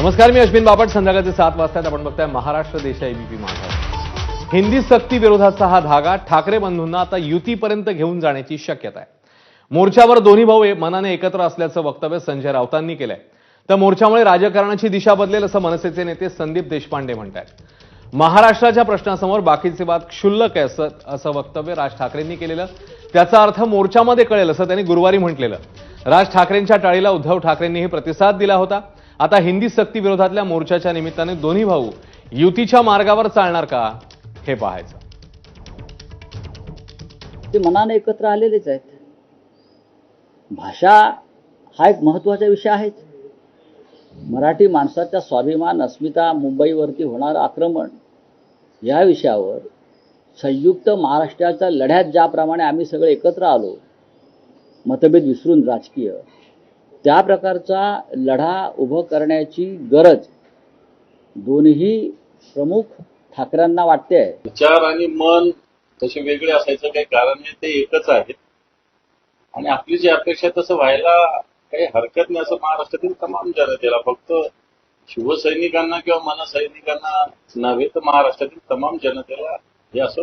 नमस्कार, मी अश्विन बापट. संध्याकाळचे 7 वाजता आपण बघताय महाराष्ट्र देश एबीपी माझा. हिंदी सक्ती विरोधाचा हा धागा ठाकरे बंधूंना आता युतीपर्यंत घेऊन जाण्याची शक्यता आहे. मोर्चावर दोन्ही भाऊ मनाने एकत्र असल्याचं वक्तव्य संजय राऊतांनी केलंय. तर मोर्चामुळे राजकारणाची दिशा बदलेल असं मनसेचे नेते संदीप देशपांडे म्हणतात. महाराष्ट्राच्या प्रश्नासमोर बाकीचे बात क्षुल्लक आहे असं वक्तव्य राज ठाकरेंनी केलेलं. त्याचा अर्थ मोर्चामध्ये कळेल असं त्यांनी गुरुवारी म्हटलेलं. राज ठाकरेंच्या टाळीला उद्धव ठाकरेंनीही प्रतिसाद दिला होता. आता हिंदी सक्ती विरोधातल्या मोर्चाच्या निमित्ताने दोन्ही भाऊ युतीच्या मार्गावर चालणार का हे पाहायचं. ते मनाने एकत्र आलेलेच आहेत. भाषा हा एक महत्त्वाचा विषय आहेच. मराठी माणसाचा स्वाभिमान, अस्मिता, मुंबईवरती होणारं आक्रमण या विषयावर संयुक्त महाराष्ट्राच्या लढ्यात ज्याप्रमाणे आम्ही सगळे एकत्र आलो, मतभेद विसरून राजकीय, त्या प्रकारचा लढा उभं करण्याची गरज दोन्ही प्रमुख ठाकरेंना वाटते आहे. विचार आणि मन तसे वेगळे असायचं काही कारण नाही, ते एकच आहेत. आणि आपली जी अपेक्षा तसं व्हायला काही हरकत नाही असं महाराष्ट्रातील तमाम जनतेला, फक्त शिवसैनिकांना किंवा मनसैनिकांना नव्हे तर महाराष्ट्रातील तमाम जनतेला हे असं